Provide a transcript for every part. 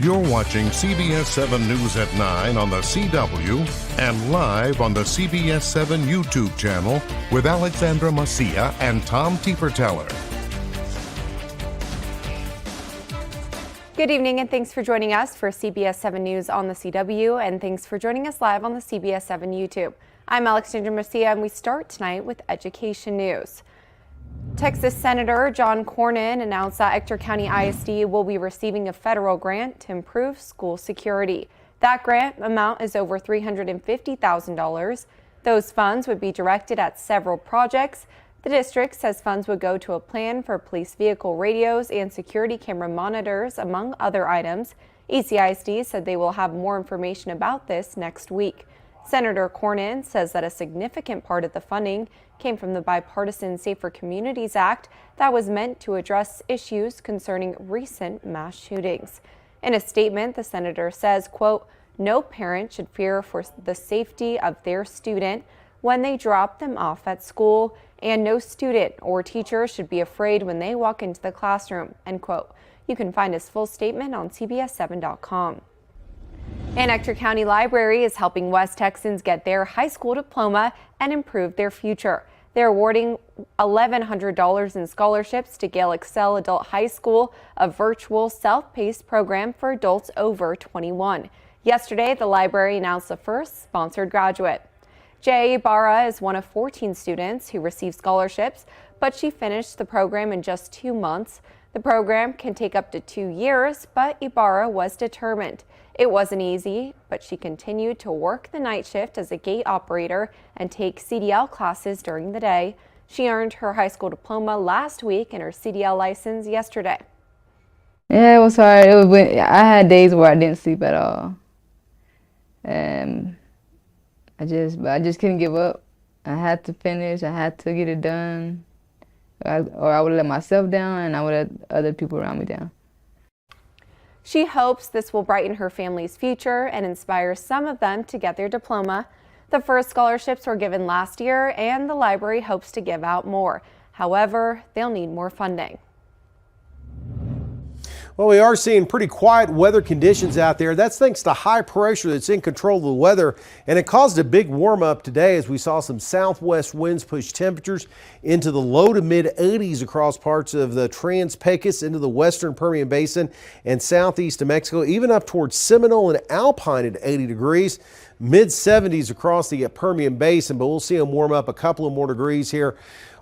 You're watching CBS7 News at 9 on the CW and live on the CBS7 YouTube channel with Alexandra, Macia, and Tom Tieferteller. Good evening and thanks for joining us for CBS7 News on the CW, and thanks for joining us live on the CBS7 YouTube. I'm Alexandra, Macia, and we start tonight with education news. Texas Senator John Cornyn announced that Ector County ISD will be receiving a federal grant to improve school security. That grant amount is over $350,000. Those funds would be directed at several projects. The district says funds would go to a plan for police vehicle radios and security camera monitors, among other items. ECISD said they will have more information about this next week. Senator Cornyn says that a significant part of the funding came from the bipartisan Safer Communities Act that was meant to address issues concerning recent mass shootings. In a statement, the senator says, quote, "No parent should fear for the safety of their student when they drop them off at school, and no student or teacher should be afraid when they walk into the classroom," end quote. You can find his full statement on CBS7.com. An Ector County Library is helping West Texans get their high school diploma and improve their future. They're awarding $1,100 in scholarships to Gale Excel Adult High School, a virtual self-paced program for adults over 21. Yesterday, the library announced the first sponsored graduate. Jay Ibarra is one of 14 students who received scholarships, but she finished the program in just 2 months. The program can take up to 2 years, but Ibarra was determined. It wasn't easy, but she continued to work the night shift as a gate operator and take CDL classes during the day. She earned her high school diploma last week and her CDL license yesterday. Yeah, it was hard. I had days where I didn't sleep at all. I just couldn't give up. I had to finish. I had to get it done. Or I would let myself down and I would let other people around me down. She hopes this will brighten her family's future and inspire some of them to get their diploma. The first scholarships were given last year, and the library hopes to give out more. However, they'll need more funding. Well, we are seeing pretty quiet weather conditions out there. That's thanks to high pressure that's in control of the weather, and it caused a big warm up today as we saw some southwest winds push temperatures into the low to mid 80s across parts of the Trans-Pecos into the western Permian Basin and southeast of Mexico, even up towards Seminole and Alpine at 80 degrees. Mid 70s across the Permian Basin, but we'll see them warm up a couple of more degrees here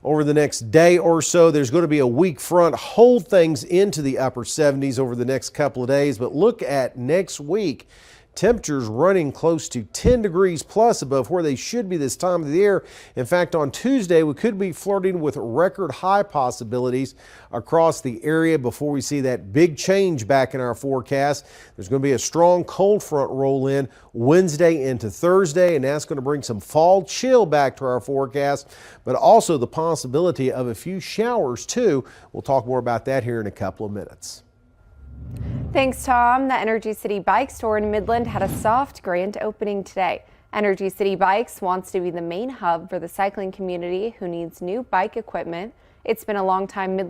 over the next day or so. There's going to be a weak front, hold things into the upper 70s over the next couple of days. But look at next week. Temperatures running close to 10 degrees plus above where they should be this time of the year. In fact, on Tuesday, we could be flirting with record high possibilities across the area before we see that big change back in our forecast. There's going to be a strong cold front roll in Wednesday into Thursday, and that's going to bring some fall chill back to our forecast, but also the possibility of a few showers too. We'll talk more about that here in a couple of minutes. Thanks, Tom. The Energy City Bike Store in Midland had a soft grand opening today. Energy City Bikes wants to be the main hub for the cycling community who needs new bike equipment. It's been a long time since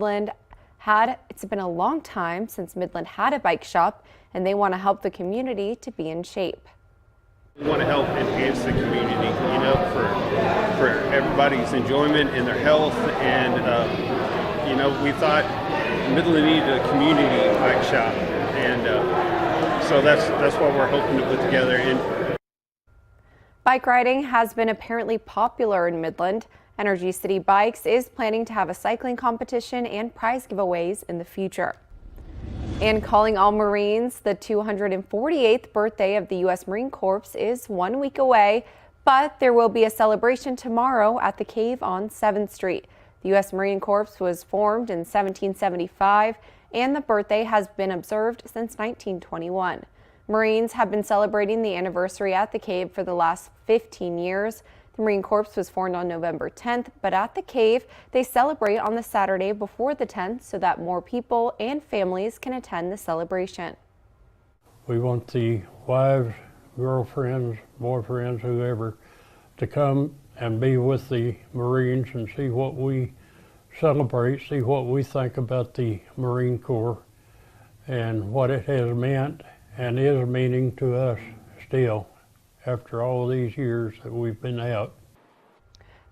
Midland had a bike shop, and they want to help the community to be in shape. We want to help enhance the community, for everybody's enjoyment and their health, and we thought Midland needed a community bike shop, and so that's what we're hoping to put together. Bike riding has been apparently popular in Midland. Energy City Bikes is planning to have a cycling competition and prize giveaways in the future. And calling all Marines, the 248th birthday of the U.S. Marine Corps is 1 week away, but there will be a celebration tomorrow at the Cave on 7th Street. The U.S. Marine Corps was formed in 1775, and the birthday has been observed since 1921. Marines have been celebrating the anniversary at the Cave for the last 15 years. The Marine Corps was formed on November 10th, but at the Cave, they celebrate on the Saturday before the 10th so that more people and families can attend the celebration. We want the wives, girlfriends, boyfriends, whoever, to come and be with the Marines and see what we celebrate, see what we think about the Marine Corps and what it has meant and is meaning to us still after all these years that we've been out.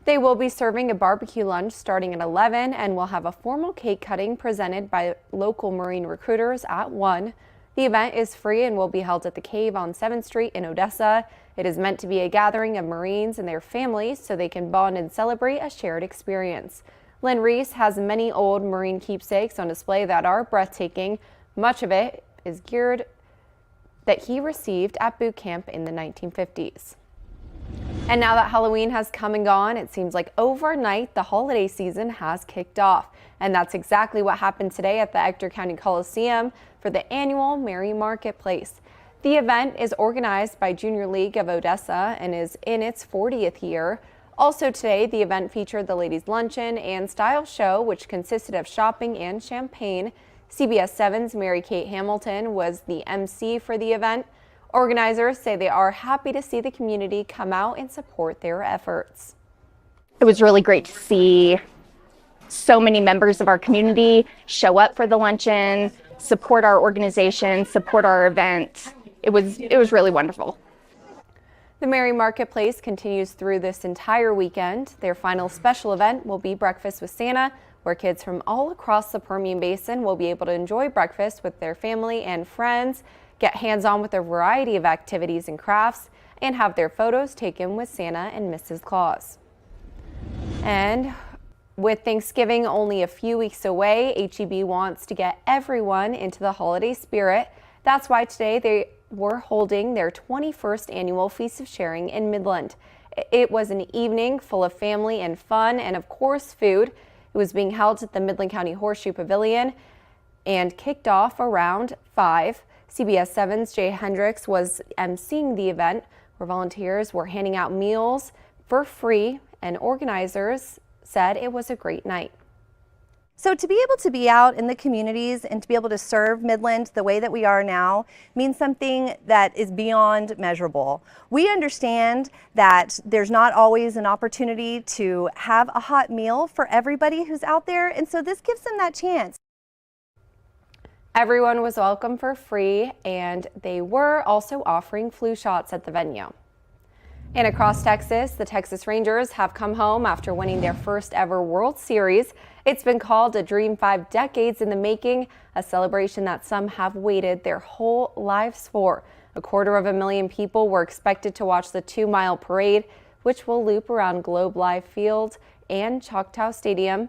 They will be serving a barbecue lunch starting at 11 and will have a formal cake cutting presented by local Marine recruiters at 1. The event is free and will be held at the Cave on 7th Street in Odessa. It is meant to be a gathering of Marines and their families so they can bond and celebrate a shared experience. Lynn Reese has many old Marine keepsakes on display that are breathtaking. Much of it is geared that he received at boot camp in the 1950s. And now that Halloween has come and gone, it seems like overnight the holiday season has kicked off. And that's exactly what happened today at the Ector County Coliseum for the annual Merry Marketplace. The event is organized by Junior League of Odessa and is in its 40th year. Also today, the event featured the Ladies Luncheon and Style Show, which consisted of shopping and champagne. CBS7's Mary Kate Hamilton was the MC for the event. Organizers say they are happy to see the community come out and support their efforts. It was really great to see so many members of our community show up for the luncheon, support our organization, support our event. It was really wonderful. The Merry Marketplace continues through this entire weekend. Their final special event will be Breakfast with Santa, where kids from all across the Permian Basin will be able to enjoy breakfast with their family and friends, get hands-on with a variety of activities and crafts, and have their photos taken with Santa and Mrs. Claus. And with Thanksgiving only a few weeks away, HEB wants to get everyone into the holiday spirit. That's why today they were holding their 21st annual Feast of Sharing in Midland. It was an evening full of family and fun and, of course, food. It was being held at the Midland County Horseshoe Pavilion and kicked off around 5. CBS7's Jay Hendricks was emceeing the event, where volunteers were handing out meals for free, and organizers said it was a great night. So to be able to be out in the communities and to be able to serve Midland the way that we are now means something that is beyond measurable. We understand that there's not always an opportunity to have a hot meal for everybody who's out there, and so this gives them that chance. Everyone was welcome for free, and they were also offering flu shots at the venue. And across Texas, the Texas Rangers have come home after winning their first ever World Series. It's been called a dream 5 decades in the making, a celebration that some have waited their whole lives for. 250,000 people were expected to watch the 2-mile parade, which will loop around Globe Life Field and Choctaw Stadium.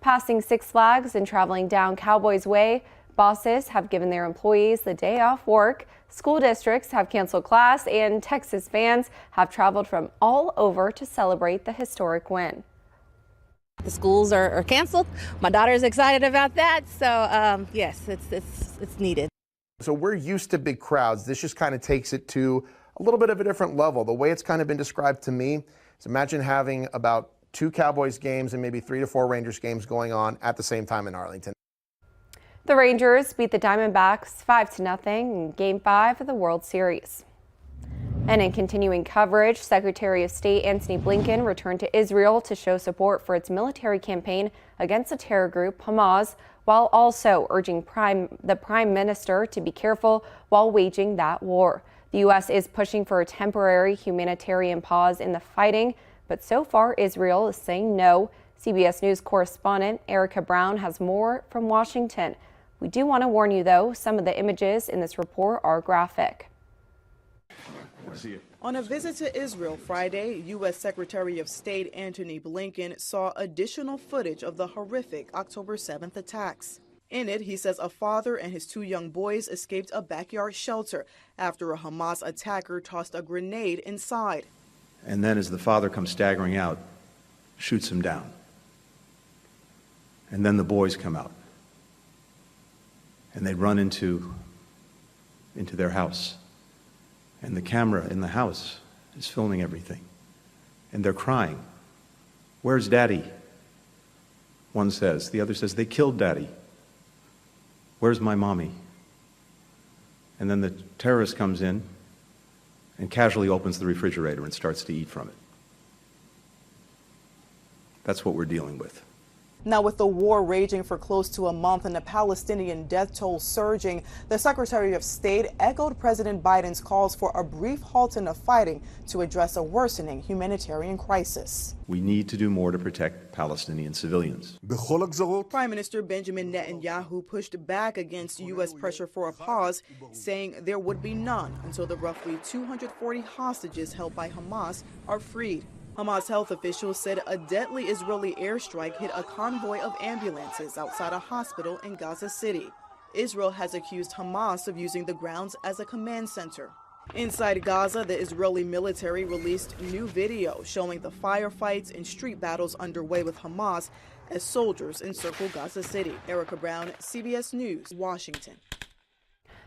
Passing Six Flags and traveling down Cowboys Way, bosses have given their employees the day off work. School districts have canceled class, and Texas fans have traveled from all over to celebrate the historic win. The schools are canceled. My daughter's excited about that, so yes, it's needed. So we're used to big crowds. This just kind of takes it to a little bit of a different level. The way it's kind of been described to me is, imagine having about 2 Cowboys games and maybe 3 to 4 Rangers games going on at the same time in Arlington. The Rangers beat the Diamondbacks 5-0 in Game 5 of the World Series. And in continuing coverage, Secretary of State Antony Blinken returned to Israel to show support for its military campaign against the terror group Hamas, while also urging the Prime Minister to be careful while waging that war. The U.S. is pushing for a temporary humanitarian pause in the fighting, but so far Israel is saying no. CBS News correspondent Erica Brown has more from Washington. We do want to warn you, though, some of the images in this report are graphic. On a visit to Israel Friday, U.S. Secretary of State Antony Blinken saw additional footage of the horrific October 7th attacks. In it, he says a father and his 2 young boys escaped a backyard shelter after a Hamas attacker tossed a grenade inside. And then as the father comes staggering out, shoots him down. And then the boys come out. And they run into their house. And the camera in the house is filming everything. And they're crying. Where's Daddy? One says. The other says, they killed Daddy. Where's my mommy? And then the terrorist comes in and casually opens the refrigerator and starts to eat from it. That's what we're dealing with. Now, with the war raging for close to a month and the Palestinian death toll surging, the Secretary of State echoed President Biden's calls for a brief halt in the fighting to address a worsening humanitarian crisis. We need to do more to protect Palestinian civilians. Prime Minister Benjamin Netanyahu pushed back against U.S. pressure for a pause, saying there would be none until the roughly 240 hostages held by Hamas are freed. Hamas health officials said a deadly Israeli airstrike hit a convoy of ambulances outside a hospital in Gaza City. Israel has accused Hamas of using the grounds as a command center. Inside Gaza, the Israeli military released new video showing the firefights and street battles underway with Hamas as soldiers encircle Gaza City. Erica Brown, CBS News, Washington.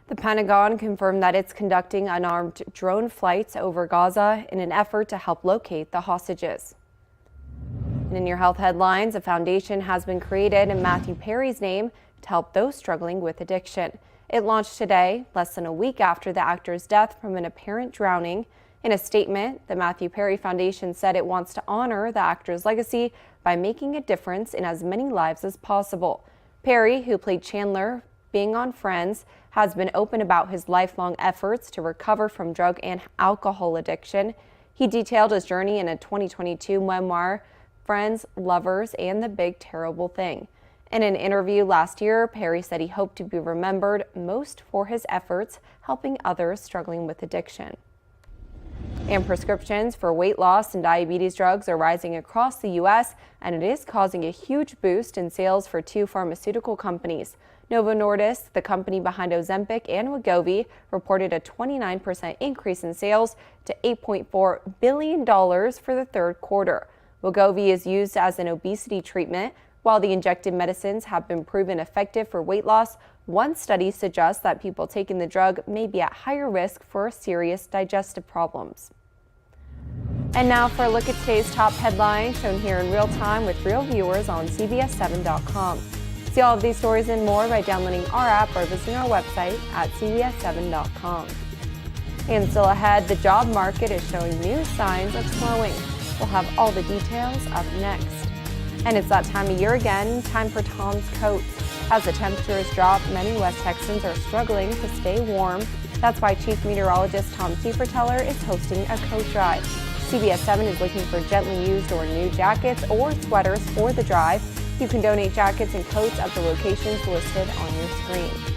The Pentagon confirmed that it's conducting unarmed drone flights over Gaza in an effort to help locate the hostages. And in your health headlines, a foundation has been created in Matthew Perry's name to help those struggling with addiction. It launched today, less than a week after the actor's death from an apparent drowning. In a statement, the Matthew Perry Foundation said it wants to honor the actor's legacy by making a difference in as many lives as possible. Perry, who played Chandler being on Friends, has been open about his lifelong efforts to recover from drug and alcohol addiction. He detailed his journey in a 2022 memoir, Friends, Lovers, and the Big Terrible Thing. In an interview last year, Perry said he hoped to be remembered most for his efforts helping others struggling with addiction. And prescriptions for weight loss and diabetes drugs are rising across the U.S., and it is causing a huge boost in sales for two pharmaceutical companies. Novo Nordisk, the company behind Ozempic and Wegovy, reported a 29% increase in sales to $8.4 billion for the third quarter. Wegovy is used as an obesity treatment. While the injected medicines have been proven effective for weight loss, one study suggests that people taking the drug may be at higher risk for serious digestive problems. And now for a look at today's top headlines shown here in real time with real viewers on CBS7.com. See all of these stories and more by downloading our app or visiting our website at CBS7.com. And still ahead, the job market is showing new signs of slowing. We'll have all the details up next. And it's that time of year again, time for Tom's Coats. As the temperatures drop, many West Texans are struggling to stay warm. That's why Chief Meteorologist Tom Tieferteller is hosting a coat drive. CBS7 is looking for gently used or new jackets or sweaters for the drive. You can donate jackets and coats at the locations listed on your screen.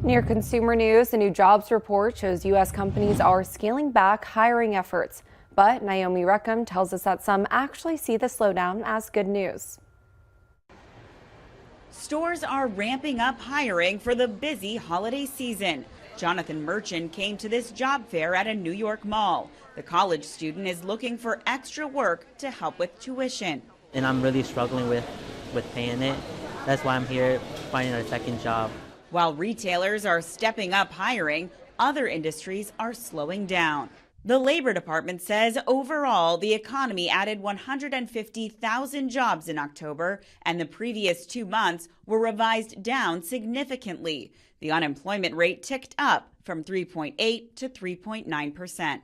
Near consumer news, a new jobs report shows U.S. companies are scaling back hiring efforts. But Naomi Ruckham tells us that some actually see the slowdown as good news. Stores are ramping up hiring for the busy holiday season. Jonathan Merchant came to this job fair at a New York mall. The college student is looking for extra work to help with tuition. And I'm really struggling with paying it. That's why I'm here finding a second job. While retailers are stepping up hiring, other industries are slowing down. The Labor Department says overall the economy added 150,000 jobs in October, and the previous 2 months were revised down significantly. The unemployment rate ticked up from 3.8 to 3.9%.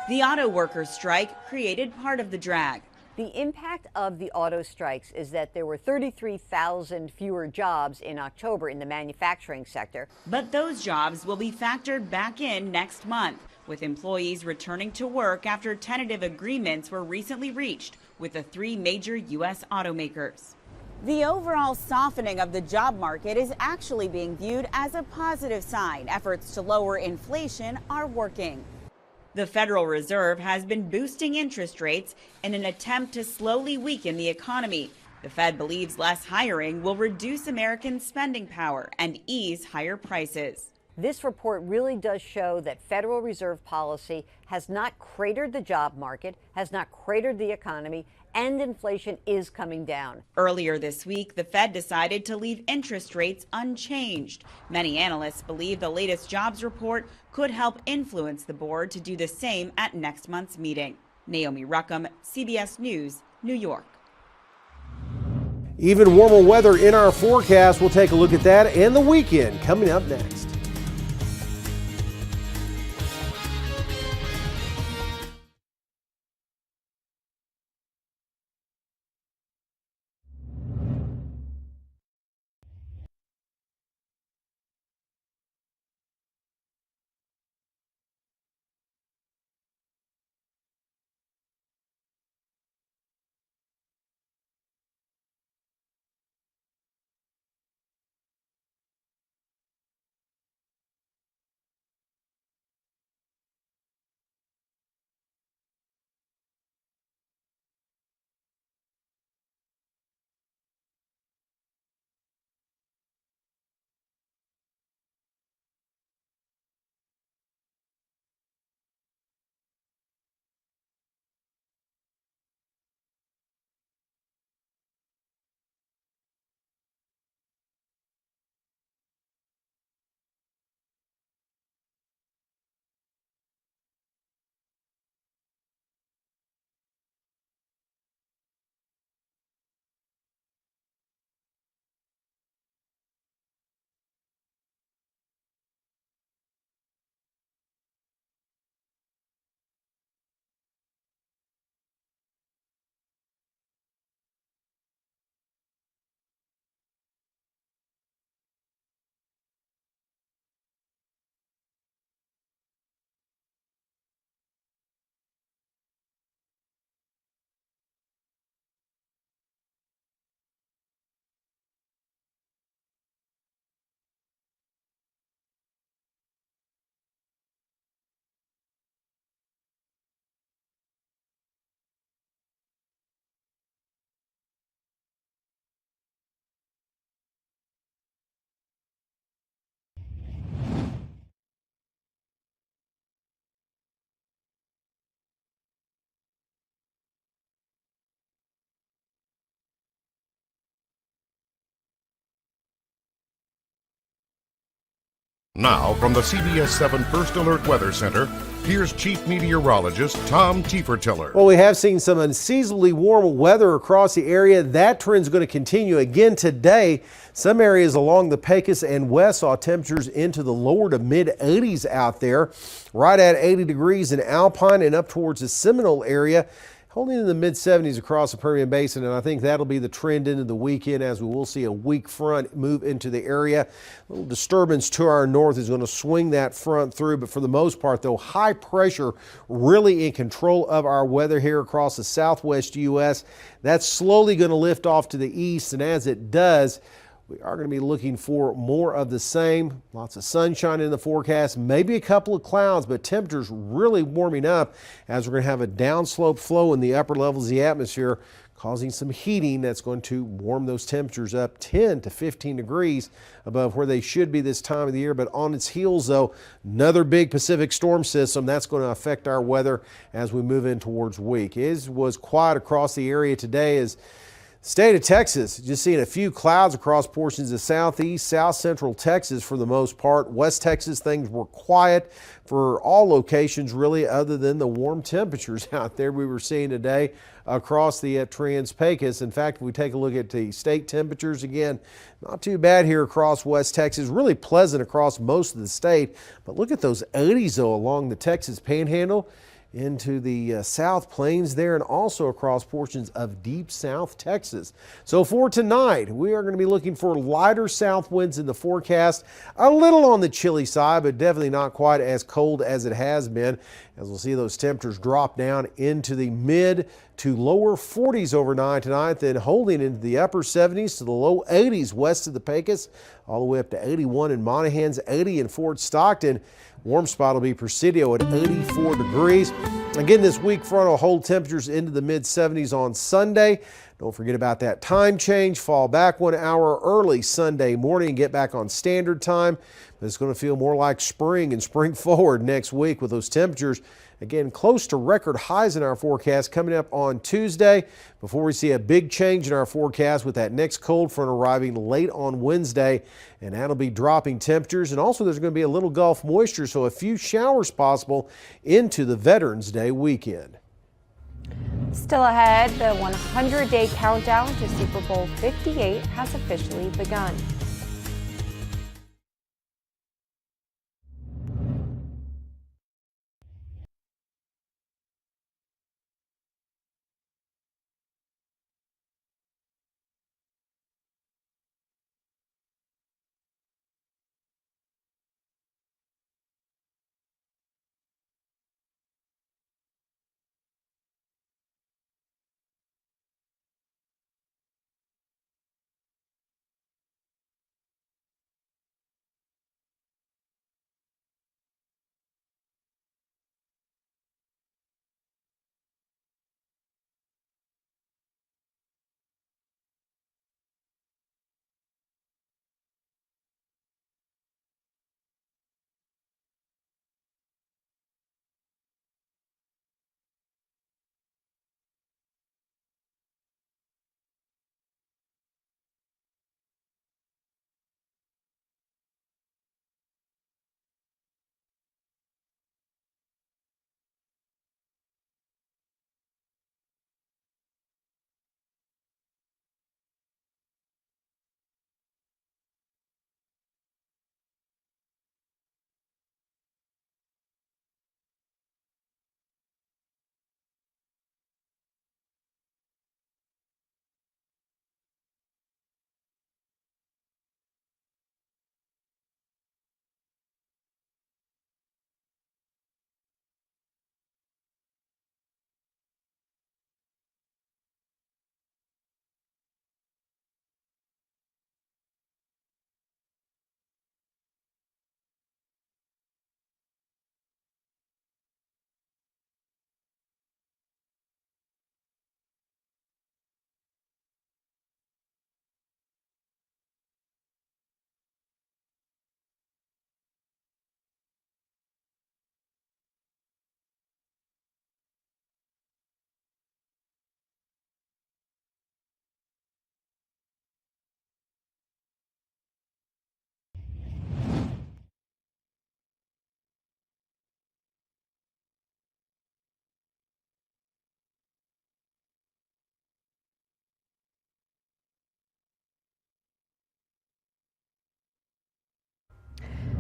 The auto workers' strike created part of the drag. The impact of the auto strikes is that there were 33,000 fewer jobs in October in the manufacturing sector. But those jobs will be factored back in next month, with employees returning to work after tentative agreements were recently reached with the 3 major U.S. automakers. The overall softening of the job market is actually being viewed as a positive sign. Efforts to lower inflation are working. The Federal Reserve has been boosting interest rates in an attempt to slowly weaken the economy. The Fed believes less hiring will reduce American spending power and ease higher prices. This report really does show that Federal Reserve policy has not cratered the job market, has not cratered the economy, and inflation is coming down. Earlier this week, the Fed decided to leave interest rates unchanged. Many analysts believe the latest jobs report could help influence the board to do the same at next month's meeting. Naomi Ruckham, CBS News, New York. Even warmer weather in our forecast. We'll take a look at that and the weekend coming up next. Now, from the CBS7 First Alert Weather Center, here's Chief Meteorologist Tom Tiefertiller. Well, we have seen some unseasonably warm weather across the area. That trend's going to continue again today. Some areas along the Pecos and west saw temperatures into the lower to mid 80s out there, right at 80 degrees in Alpine and up towards the Seminole area, holding in the mid 70s across the Permian Basin. And I think that'll be the trend into the weekend as we will see a weak front move into the area. A little disturbance to our north is going to swing that front through. But for the most part, though, high pressure really in control of our weather here across the southwest U.S. That's slowly going to lift off to the east. And as it does, We are going to be looking for more of the same. Lots of sunshine in the forecast, maybe a couple of clouds, but temperatures really warming up as we're going to have a downslope flow in the upper levels of the atmosphere, causing some heating that's going to warm those temperatures up 10 to 15 degrees above where they should be this time of the year. But on its heels, though, another big Pacific storm system that's going to affect our weather as we move in towards week. It was quiet across the area today as state of Texas, just seeing a few clouds across portions of southeast, south central Texas for the most part. West Texas, things were quiet for all locations really, other than the warm temperatures out there we were seeing today across the Trans-Pecos. In fact, if we take a look at the state temperatures again, not too bad here across West Texas, really pleasant across most of the state. But look at those 80s though along the Texas Panhandle into the South Plains there, and also across portions of deep South Texas. So for tonight, we are going to be looking for lighter south winds in the forecast, a little on the chilly side, but definitely not quite as cold as it has been, as we'll see those temperatures drop down into the mid to lower 40s overnight tonight, then holding into the upper 70s to the low 80s west of the Pecos, all the way up to 81 in Monahans, 80 in Fort Stockton. Warm spot will be Presidio at 84 degrees. Again, this weak front will hold temperatures into the mid 70s on Sunday. Don't forget about that time change. Fall back 1 hour early Sunday morning and get back on standard time. But it's going to feel more like spring and spring forward next week with those temperatures. Again, close to record highs in our forecast coming up on Tuesday before we see a big change in our forecast with that next cold front arriving late on Wednesday, and that'll be dropping temperatures. And also there's going to be a little Gulf moisture, so a few showers possible into the Veterans Day weekend. Still ahead, the 100-day countdown to Super Bowl 58 has officially begun.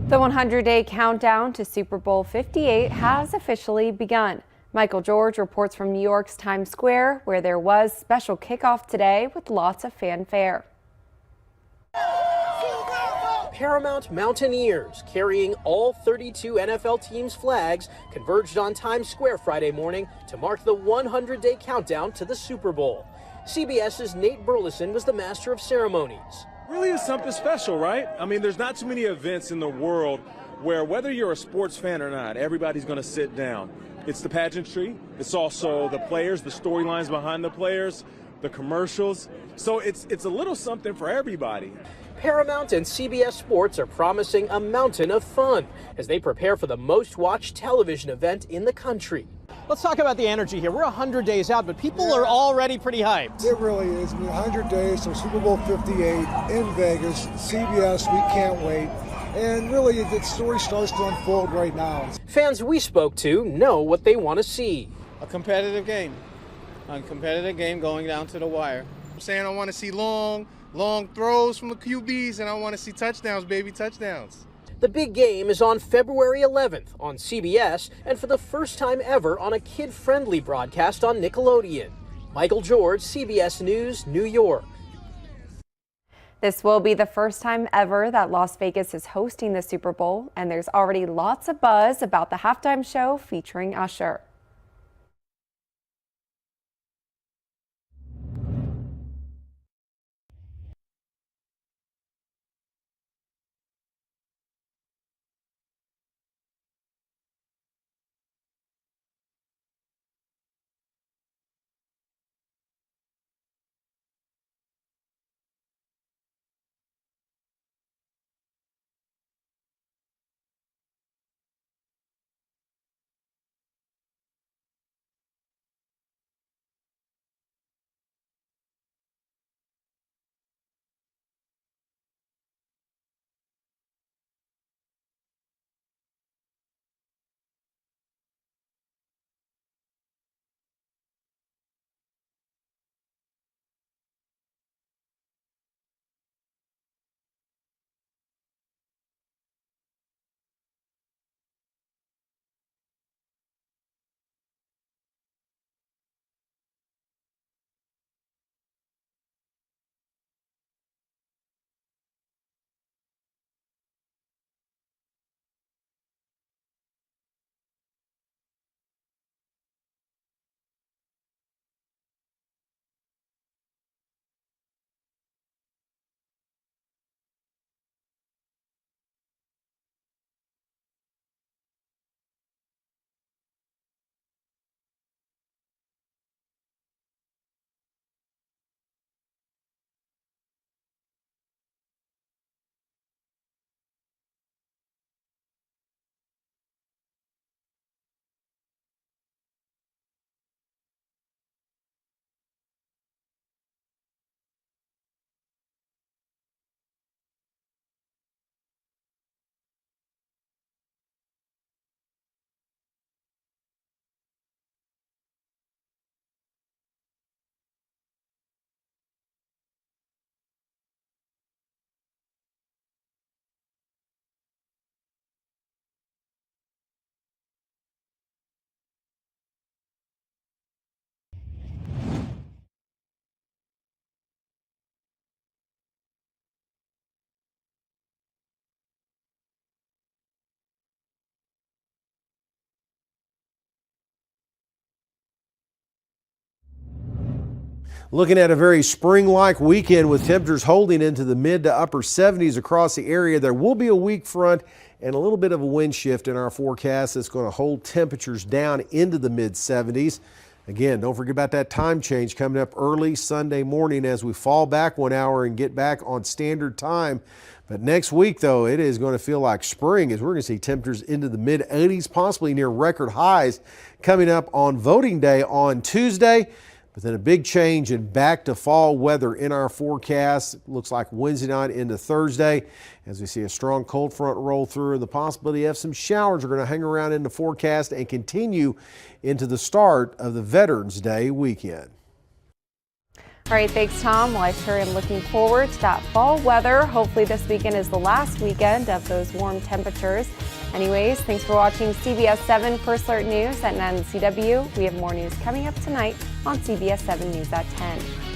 The 100-day countdown to Super Bowl 58 has officially begun. Michael George reports from New York's Times Square, where there was special kickoff today with lots of fanfare. Paramount Mountaineers, carrying all 32 NFL teams' flags, converged on Times Square Friday morning to mark the 100-day countdown to the Super Bowl. CBS's Nate Burleson was the master of ceremonies. Really is something special, right? I mean, there's not too many events in the world where, whether you're a sports fan or not, everybody's going to sit down. It's the pageantry. It's also the players, the storylines behind the players, the commercials. So it's a little something for everybody. Paramount and CBS Sports are promising a mountain of fun as they prepare for the most watched television event in the country. Let's talk about the energy here. We're 100 days out, but people are already pretty hyped. It really is. I mean, 100 days to Super Bowl 58 in Vegas. CBS, we can't wait. And really, the story starts to unfold right now. Fans we spoke to know what they want to see. A competitive game. A competitive game going down to the wire. I'm saying I want to see long throws from the QBs, and I want to see touchdowns, baby, touchdowns. The big game is on February 11th on CBS, and for the first time ever on a kid-friendly broadcast on Nickelodeon. Michael George, CBS News, New York. This will be the first time ever that Las Vegas is hosting the Super Bowl, and there's already lots of buzz about the halftime show featuring Usher. Looking at a very spring-like weekend with temperatures holding into the mid to upper 70s across the area. There will be a weak front and a little bit of a wind shift in our forecast that's going to hold temperatures down into the mid 70s. Again, don't forget about that time change coming up early Sunday morning as we fall back 1 hour and get back on standard time. But next week, though, it is going to feel like spring as we're going to see temperatures into the mid 80s, possibly near record highs coming up on voting day on Tuesday. But then a big change and back to fall weather in our forecast. Looks like Wednesday night into Thursday as we see a strong cold front roll through and the possibility of some showers are going to hang around in the forecast and continue into the start of the Veterans Day weekend. All right, thanks, Tom. Well, I sure am looking forward to that fall weather. Hopefully this weekend is the last weekend of those warm temperatures. Anyways, thanks for watching CBS 7 First Alert News at 9 on the CW. We have more news coming up tonight on CBS 7 News at 10.